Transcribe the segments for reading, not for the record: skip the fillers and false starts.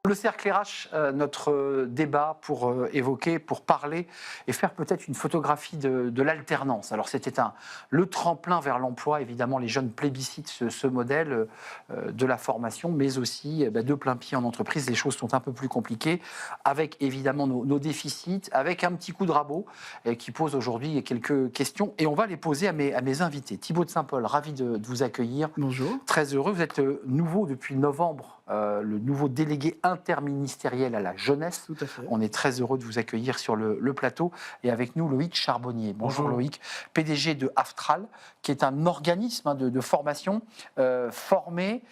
Le cercle RH, notre débat pour évoquer, pour parler et faire peut-être une photographie de l'alternance. Alors c'était le tremplin vers l'emploi, évidemment les jeunes plébiscitent ce modèle de la formation, mais aussi de plein pied en entreprise. Les choses sont un peu plus compliquées, avec évidemment nos déficits, avec un petit coup de rabot qui pose aujourd'hui quelques questions et on va les poser à mes invités. Thibaut de Saint-Paul, ravi de vous accueillir. Bonjour. Très heureux, vous êtes nouveau depuis novembre, le nouveau délégué interministériel à la jeunesse. Tout à fait. On est très heureux de vous accueillir sur le plateau. Et avec nous, Loïc Charbonnier. Bonjour Loïc, PDG de Aftral, qui est un organisme de formation formé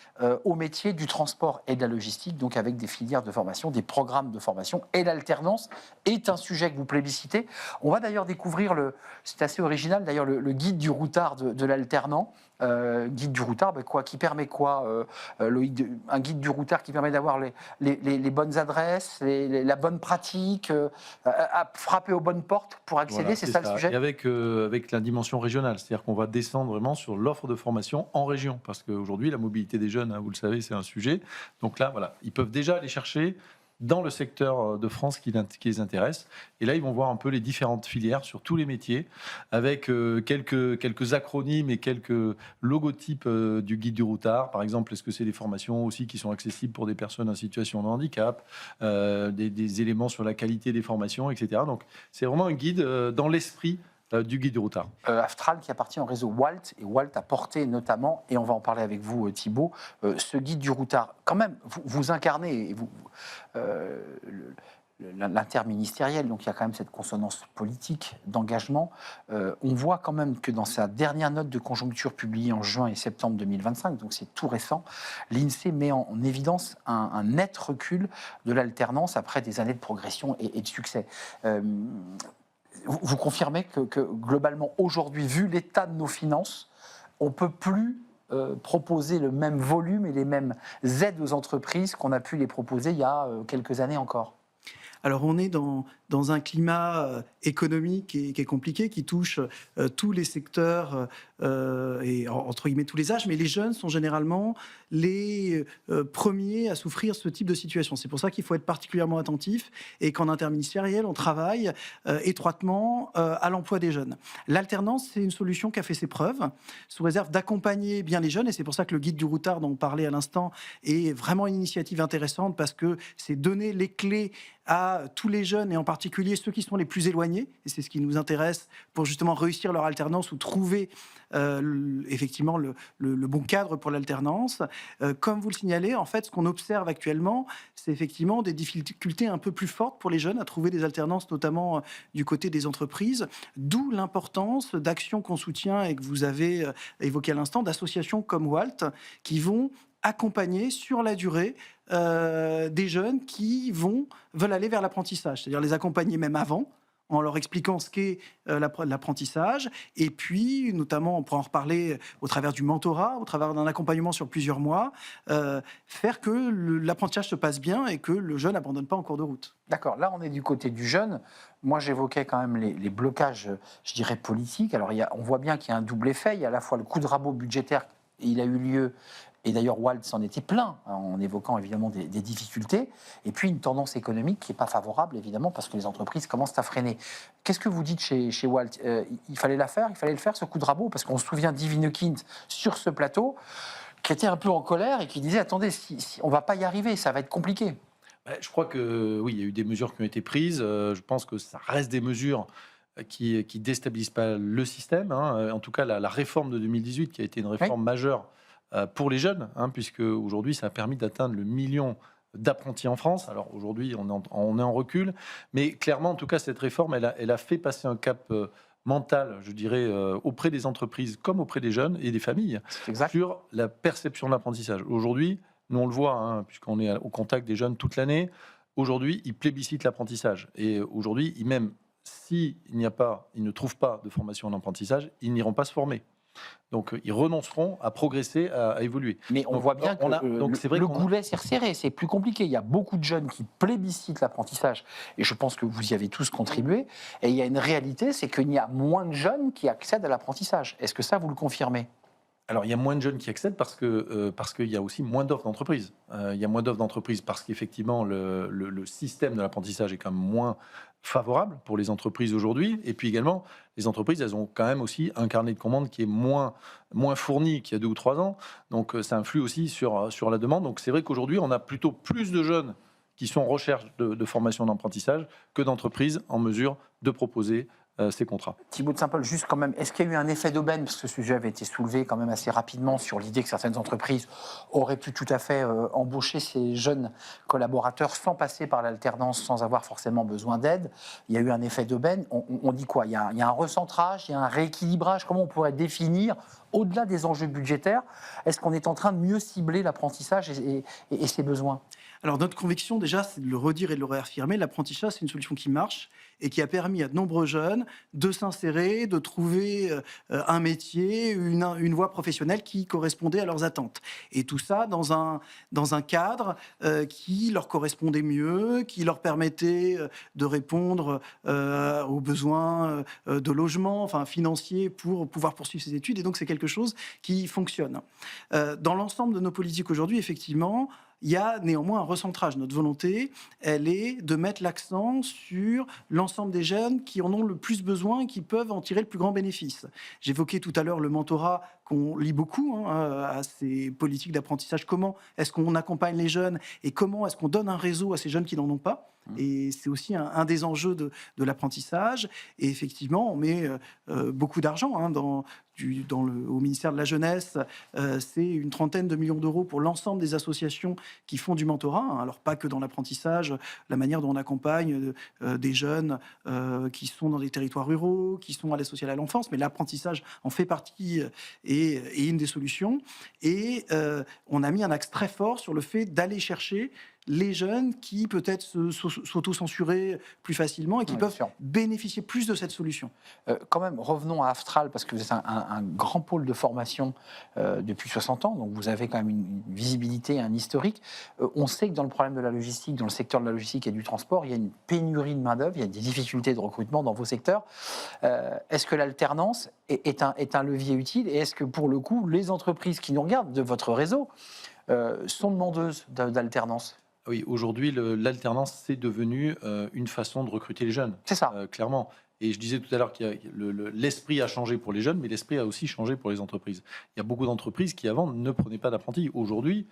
au métier du transport et de la logistique, donc avec des filières de formation, des programmes de formation. Et l'alternance est un sujet que vous plébiscitez. On va d'ailleurs découvrir, c'est assez original d'ailleurs, le guide du routard de l'alternant. Guide du routard, qui permet quoi, Loïc, un guide du routard qui permet d'avoir les bonnes adresses, la bonne pratique, à frapper aux bonnes portes pour accéder, Voilà, c'est ça le sujet. Et avec la dimension régionale, c'est-à-dire qu'on va descendre vraiment sur l'offre de formation en région, parce qu'aujourd'hui, la mobilité des jeunes, vous le savez, c'est un sujet. Donc là, voilà, ils peuvent déjà aller chercher dans le secteur de France qui les intéresse. Et là, ils vont voir un peu les différentes filières sur tous les métiers, avec quelques acronymes et quelques logotypes du guide du routard. Par exemple, est-ce que c'est des formations aussi qui sont accessibles pour des personnes en situation de handicap, des éléments sur la qualité des formations, etc. Donc, c'est vraiment un guide dans l'esprit du guide du routard. Aftral qui appartient au réseau Walt, et Walt a porté notamment, et on va en parler avec vous Thibaut, ce guide du routard. Quand même, vous incarnez l'interministériel, donc il y a quand même cette consonance politique d'engagement. On voit quand même que dans sa dernière note de conjoncture publiée en juin et septembre 2025, donc c'est tout récent, l'INSEE met en évidence un net recul de l'alternance après des années de progression et de succès. Vous confirmez que globalement, aujourd'hui, vu l'état de nos finances, on ne peut plus proposer le même volume et les mêmes aides aux entreprises qu'on a pu les proposer il y a quelques années encore? Alors on est dans un climat économique qui est compliqué, qui touche tous les secteurs et entre guillemets tous les âges, mais les jeunes sont généralement les premiers à souffrir ce type de situation. C'est pour ça qu'il faut être particulièrement attentif et qu'en interministériel, on travaille étroitement à l'emploi des jeunes. L'alternance, c'est une solution qui a fait ses preuves, sous réserve d'accompagner bien les jeunes, et c'est pour ça que le guide du routard dont on parlait à l'instant est vraiment une initiative intéressante, parce que c'est donner les clés à tous les jeunes, et en particulier ceux qui sont les plus éloignés, et c'est ce qui nous intéresse pour justement réussir leur alternance ou trouver effectivement le bon cadre pour l'alternance. Comme vous le signalez, en fait, ce qu'on observe actuellement, c'est effectivement des difficultés un peu plus fortes pour les jeunes à trouver des alternances, notamment du côté des entreprises, d'où l'importance d'actions qu'on soutient et que vous avez évoquées à l'instant, d'associations comme Walt, qui vont accompagner sur la durée des jeunes qui veulent aller vers l'apprentissage, c'est-à-dire les accompagner même avant, en leur expliquant ce qu'est l'apprentissage, et puis notamment, on pourra en reparler au travers du mentorat, au travers d'un accompagnement sur plusieurs mois, faire que l'apprentissage se passe bien et que le jeune n'abandonne pas en cours de route. D'accord, là on est du côté du jeune. Moi j'évoquais quand même les blocages, je dirais, politiques. Alors on voit bien qu'il y a un double effet, il y a à la fois le coup de rabot budgétaire, il a eu lieu. Et d'ailleurs, Walt s'en était plaint, en évoquant évidemment des difficultés. Et puis une tendance économique qui n'est pas favorable, évidemment, parce que les entreprises commencent à freiner. Qu'est-ce que vous dites chez Walt? Il fallait il fallait le faire, ce coup de rabot, parce qu'on se souvient d'Yves sur ce plateau, qui était un peu en colère et qui disait, attendez, on ne va pas y arriver, ça va être compliqué. Je crois que oui, il y a eu des mesures qui ont été prises. Je pense que ça reste des mesures qui déstabilisent pas le système. En tout cas, la réforme de 2018, qui a été une réforme majeure pour les jeunes, puisque aujourd'hui, ça a permis d'atteindre le million d'apprentis en France. Alors aujourd'hui, on est en recul, mais clairement, en tout cas, cette réforme, elle a fait passer un cap mental, je dirais, auprès des entreprises comme auprès des jeunes et des familles, sur la perception de l'apprentissage. Aujourd'hui, nous on le voit, puisqu'on est au contact des jeunes toute l'année, aujourd'hui, ils plébiscitent l'apprentissage. Et aujourd'hui, même s'ils ne trouvent pas de formation en apprentissage, ils n'iront pas se former. Donc, ils renonceront à progresser, à évoluer. Mais on voit bien que le goulet s'est resserré, c'est plus compliqué. Il y a beaucoup de jeunes qui plébiscitent l'apprentissage, et je pense que vous y avez tous contribué. Et il y a une réalité, c'est qu'il y a moins de jeunes qui accèdent à l'apprentissage. Est-ce que ça, vous le confirmez? Alors, il y a moins de jeunes qui accèdent parce qu'il y a aussi moins d'offres d'entreprise. Il y a moins d'offres d'entreprise parce qu'effectivement, le système de l'apprentissage est quand même moins favorable pour les entreprises aujourd'hui. Et puis également, les entreprises, elles ont quand même aussi un carnet de commandes qui est moins fourni qu'il y a 2 ou 3 ans. Donc, ça influe aussi sur la demande. Donc, c'est vrai qu'aujourd'hui, on a plutôt plus de jeunes qui sont en recherche de formation d'apprentissage que d'entreprises en mesure de proposer ces contrats. Thibaut de Saint-Paul, juste quand même, est-ce qu'il y a eu un effet d'aubaine, parce que ce sujet avait été soulevé quand même assez rapidement sur l'idée que certaines entreprises auraient pu tout à fait embaucher ces jeunes collaborateurs sans passer par l'alternance, sans avoir forcément besoin d'aide. Il y a eu un effet d'aubaine. On dit quoi, il y a un recentrage, il y a un rééquilibrage. Comment on pourrait définir, au-delà des enjeux budgétaires, est-ce qu'on est en train de mieux cibler l'apprentissage et ses besoins? Alors notre conviction déjà, c'est de le redire et de le réaffirmer, l'apprentissage c'est une solution qui marche et qui a permis à de nombreux jeunes de s'insérer, de trouver un métier, une voie professionnelle qui correspondait à leurs attentes. Et tout ça dans un cadre qui leur correspondait mieux, qui leur permettait de répondre aux besoins de logement, enfin financiers, pour pouvoir poursuivre ses études. Et donc c'est quelque chose qui fonctionne. Dans l'ensemble de nos politiques aujourd'hui, effectivement, il y a néanmoins un recentrage. Notre volonté, elle est de mettre l'accent sur l'ensemble des jeunes qui en ont le plus besoin et qui peuvent en tirer le plus grand bénéfice. J'évoquais tout à l'heure le mentorat qu'on lit beaucoup à ces politiques d'apprentissage. Comment est-ce qu'on accompagne les jeunes et comment est-ce qu'on donne un réseau à ces jeunes qui n'en ont pas ? Et c'est aussi un des enjeux de l'apprentissage. Et effectivement, on met beaucoup d'argent au ministère de la Jeunesse. C'est une 30aine de millions d'euros pour l'ensemble des associations qui font du mentorat. Alors pas que dans l'apprentissage, la manière dont on accompagne des jeunes qui sont dans des territoires ruraux, qui sont à l'aide sociale à l'enfance, mais l'apprentissage en fait partie et une des solutions. Et on a mis un axe très fort sur le fait d'aller chercher les jeunes qui peut-être s'auto-censuraient plus facilement et qui peuvent bénéficier plus de cette solution. Quand même, revenons à Aftral, parce que vous êtes un grand pôle de formation depuis 60 ans, donc vous avez quand même une visibilité, un historique. On sait que dans le problème de la logistique, dans le secteur de la logistique et du transport, il y a une pénurie de main-d'œuvre, il y a des difficultés de recrutement dans vos secteurs. Est-ce que l'alternance est un levier utile, et est-ce que pour le coup, les entreprises qui nous regardent de votre réseau sont demandeuses d'alternance ? Oui, aujourd'hui, l'alternance, c'est devenu une façon de recruter les jeunes. C'est ça. Clairement. Et je disais tout à l'heure que l'esprit a changé pour les jeunes, mais l'esprit a aussi changé pour les entreprises. Il y a beaucoup d'entreprises qui, avant, ne prenaient pas d'apprentis. Aujourd'hui,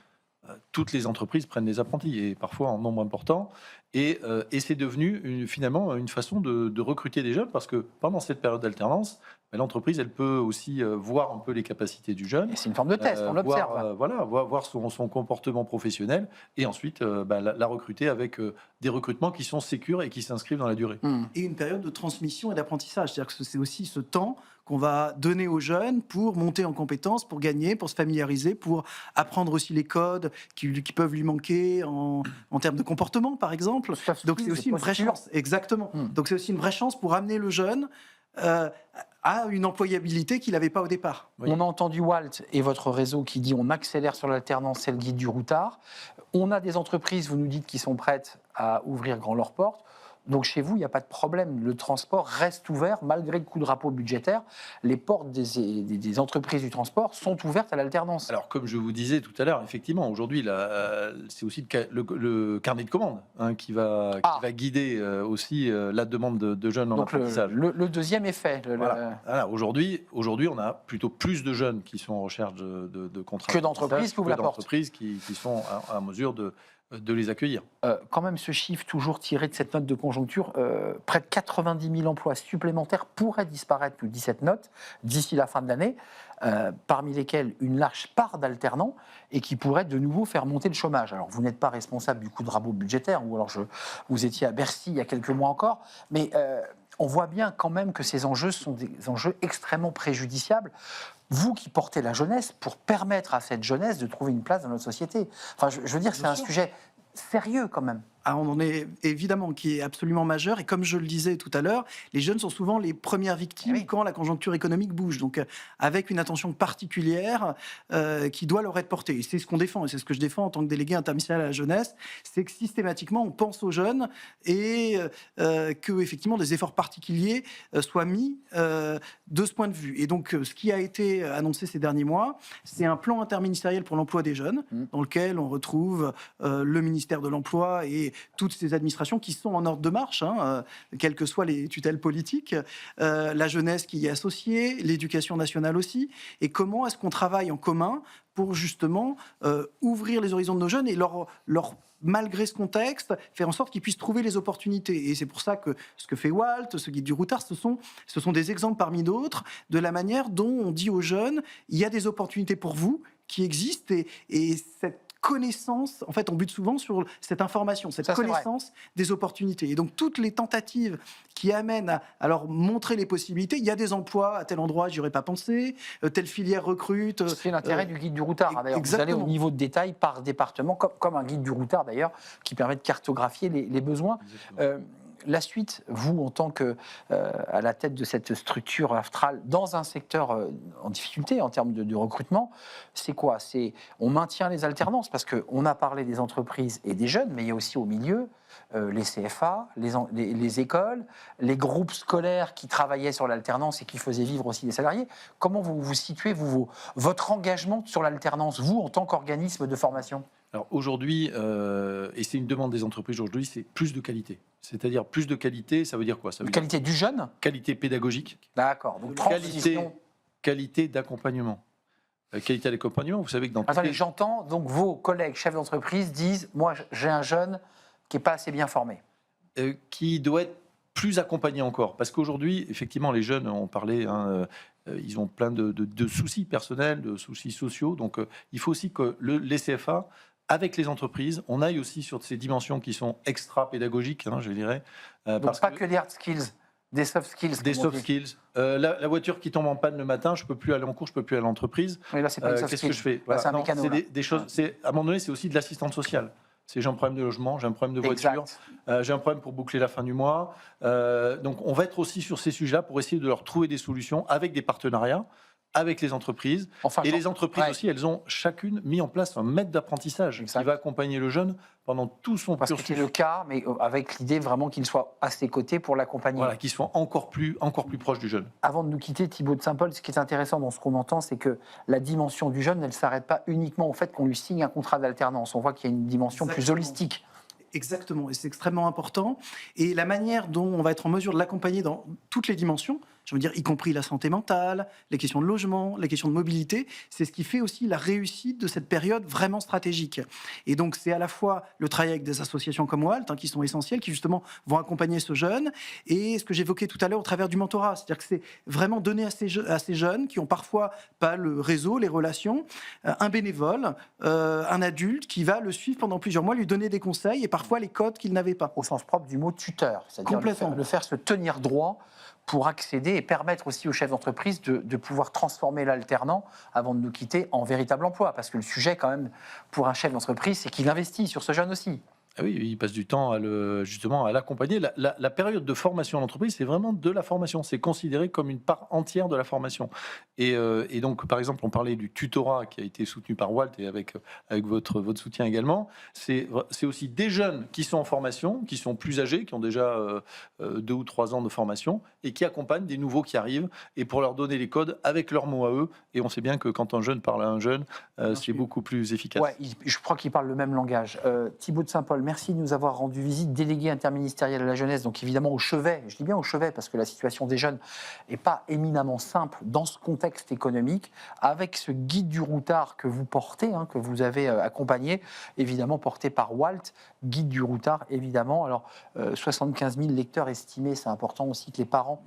toutes les entreprises prennent des apprentis, et parfois en nombre important. Et c'est devenu finalement une façon de recruter des jeunes, parce que pendant cette période d'alternance, l'entreprise, elle peut aussi voir un peu les capacités du jeune. Et c'est une forme de test, on l'observe. Voir son comportement professionnel, et ensuite la recruter avec des recrutements qui sont sécures et qui s'inscrivent dans la durée. Et une période de transmission et d'apprentissage. C'est-à-dire que c'est aussi ce temps qu'on va donner aux jeunes pour monter en compétences, pour gagner, pour se familiariser, pour apprendre aussi les codes qui peuvent lui manquer en termes de comportement, par exemple. Donc c'est aussi une vraie chance. Exactement. Donc c'est aussi une vraie chance pour amener le jeune à une employabilité qu'il n'avait pas au départ. Oui. On a entendu Walt et votre réseau qui dit on accélère sur l'alternance, c'est le guide du routard. On a des entreprises, vous nous dites, qui sont prêtes à ouvrir grand leurs portes. Donc chez vous, il n'y a pas de problème. Le transport reste ouvert malgré le coup de rabot budgétaire. Les portes des entreprises du transport sont ouvertes à l'alternance. Alors, comme je vous disais tout à l'heure, effectivement, aujourd'hui, c'est aussi le carnet de commandes qui va guider aussi la demande de jeunes en apprentissage. Le deuxième effet. Voilà. Aujourd'hui, on a plutôt plus de jeunes qui sont en recherche de contrats. Que d'entreprises qui ouvrent la porte. D'entreprises qui sont à mesure de les accueillir. Quand même, ce chiffre toujours tiré de cette note de conjoncture, près de 90 000 emplois supplémentaires pourraient disparaître, nous dit cette note, d'ici la fin de l'année, parmi lesquels une large part d'alternants, et qui pourraient de nouveau faire monter le chômage. Alors, vous n'êtes pas responsable du coup de rabot budgétaire, ou alors vous étiez à Bercy il y a quelques mois encore, mais on voit bien quand même que ces enjeux sont des enjeux extrêmement préjudiciables. Vous qui portez la jeunesse, pour permettre à cette jeunesse de trouver une place dans notre société. Enfin, je veux dire, c'est un sujet sérieux quand même. on en est évidemment qui est absolument majeur. Et comme je le disais tout à l'heure, les jeunes sont souvent les premières victimes Oui. quand la conjoncture économique bouge. Donc, avec une attention particulière qui doit leur être portée. Et c'est ce qu'on défend, et c'est ce que je défends en tant que délégué interministériel à la jeunesse, c'est que systématiquement, on pense aux jeunes et que effectivement des efforts particuliers soient mis de ce point de vue. Et donc, ce qui a été annoncé ces derniers mois, c'est un plan interministériel pour l'emploi des jeunes, dans lequel on retrouve le ministère de l'Emploi et toutes ces administrations qui sont en ordre de marche, quelles que soient les tutelles politiques, la jeunesse qui y est associée, l'éducation nationale aussi, et comment est-ce qu'on travaille en commun pour justement ouvrir les horizons de nos jeunes et leur malgré ce contexte, faire en sorte qu'ils puissent trouver les opportunités. Et c'est pour ça que ce que fait Walt, ce guide du routard, ce sont des exemples parmi d'autres de la manière dont on dit aux jeunes, il y a des opportunités pour vous qui existent et cette connaissance, en fait, on bute souvent sur cette information, cette connaissance des opportunités. Et donc, toutes les tentatives qui amènent à leur montrer les possibilités, il y a des emplois à tel endroit, j'y aurais pas pensé, telle filière recrute. C'est l'intérêt du guide du routard. D'ailleurs, vous allez au niveau de détail par département, comme un guide du routard d'ailleurs, qui permet de cartographier les besoins. La suite, vous, en tant que à la tête de cette structure Aftral, dans un secteur en difficulté en termes de recrutement, c'est quoi? On maintient les alternances, parce qu'on a parlé des entreprises et des jeunes, mais il y a aussi au milieu les CFA, les écoles, les groupes scolaires qui travaillaient sur l'alternance et qui faisaient vivre aussi les salariés. Comment vous vous situez, votre engagement sur l'alternance, vous, en tant qu'organisme de formation? Alors aujourd'hui, et c'est une demande des entreprises aujourd'hui, c'est plus de qualité. C'est-à-dire plus de qualité, ça veut dire quoi? Ça veut qualité du jeune? Qualité pédagogique. D'accord. Donc qualité d'accompagnement. Qualité d'accompagnement, vous savez que dans... Attendez, j'entends, donc vos collègues chefs d'entreprise disent, moi j'ai un jeune qui n'est pas assez bien formé. Qui doit être plus accompagné encore. Parce qu'aujourd'hui, effectivement, les jeunes, on parlait... ils ont plein de soucis personnels, de soucis sociaux. Donc, il faut aussi que les CFA, avec les entreprises, on aille aussi sur ces dimensions qui sont extra-pédagogiques, je dirais. Donc, pas que des hard skills, des soft skills. Des soft skills. La voiture qui tombe en panne le matin, je ne peux plus aller en cours, je ne peux plus aller à l'entreprise. Mais là, c'est pas une soft Qu'est-ce que je fais? Là, c'est un mécano. C'est des choses, à un moment donné, c'est aussi de l'assistante sociale. J'ai un problème de logement, j'ai un problème de voiture, j'ai un problème pour boucler la fin du mois. Donc, on va être aussi sur ces sujets-là pour essayer de leur trouver des solutions avec des partenariats, avec les entreprises. Et les entreprises aussi, elles ont chacune mis en place un maître d'apprentissage qui va accompagner le jeune pendant tout son cursus. Parce que c'est le cas, mais avec l'idée vraiment qu'il soit à ses côtés pour l'accompagner. Voilà, qu'il soit encore plus proche du jeune. Avant de nous quitter, Thibaut de Saint-Paul, ce qui est intéressant dans ce qu'on entend, c'est que la dimension du jeune, elle ne s'arrête pas uniquement au fait qu'on lui signe un contrat d'alternance. On voit qu'il y a une dimension plus holistique. Exactement, et c'est extrêmement important. Et la manière dont on va être en mesure de l'accompagner dans toutes les dimensions, je veux dire, y compris la santé mentale, les questions de logement, les questions de mobilité, c'est ce qui fait aussi la réussite de cette période vraiment stratégique. Et donc, c'est à la fois le travail avec des associations comme Walt, qui sont essentielles, qui justement vont accompagner ce jeune, et ce que j'évoquais tout à l'heure au travers du mentorat, c'est-à-dire que c'est vraiment donner à ces jeunes qui ont parfois pas le réseau, les relations, un bénévole, un adulte qui va le suivre pendant plusieurs mois, lui donner des conseils et parfois les codes qu'il n'avait pas. Au sens propre du mot tuteur, c'est-à-dire le faire se tenir droit pour accéder et permettre aussi aux chefs d'entreprise de pouvoir transformer l'alternant avant de nous quitter en véritable emploi. Parce que le sujet, quand même, pour un chef d'entreprise, c'est qu'il investit sur ce jeune aussi. Ah oui, il passe du temps justement à l'accompagner. La période de formation en entreprise, c'est vraiment de la formation. C'est considéré comme une part entière de la formation. Et donc, par exemple, on parlait du tutorat qui a été soutenu par Walt et avec votre soutien également. C'est aussi des jeunes qui sont en formation, qui sont plus âgés, qui ont déjà 2 ou 3 ans de formation et qui accompagnent des nouveaux qui arrivent et pour leur donner les codes avec leurs mots à eux. Et on sait bien que quand un jeune parle à un jeune, c'est beaucoup plus efficace. Ouais, je crois qu'ils parlent le même langage. Thibaut de Saint-Paul, merci de nous avoir rendu visite, délégué interministériel à la jeunesse, donc évidemment au chevet, je dis bien au chevet parce que la situation des jeunes n'est pas éminemment simple dans ce contexte économique, avec ce guide du routard que vous portez, que vous avez accompagné, évidemment porté par Walt, guide du routard évidemment. Alors 75 000 lecteurs estimés, c'est important aussi que les parents,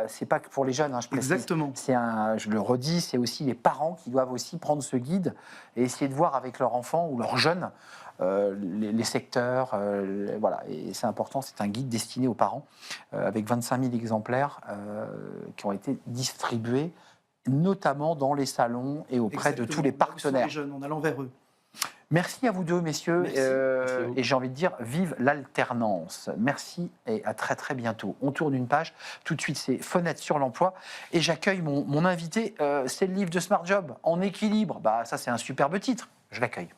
c'est pas que pour les jeunes, je précise. Exactement. Je le redis, c'est aussi les parents qui doivent aussi prendre ce guide et essayer de voir avec leur enfant ou leur jeune les secteurs, voilà, et c'est important, c'est un guide destiné aux parents, avec 25 000 exemplaires qui ont été distribués, notamment dans les salons et auprès de tous les partenaires. Les jeunes, en allant vers eux. Merci à vous deux, messieurs. Merci. Merci à vous. Et j'ai envie de dire, vive l'alternance. Merci et à très très bientôt. On tourne une page. Tout de suite, c'est Fenêtre sur l'emploi. Et j'accueille mon invité. C'est le livre de Smart Job, En équilibre. Ça, c'est un superbe titre. Je l'accueille.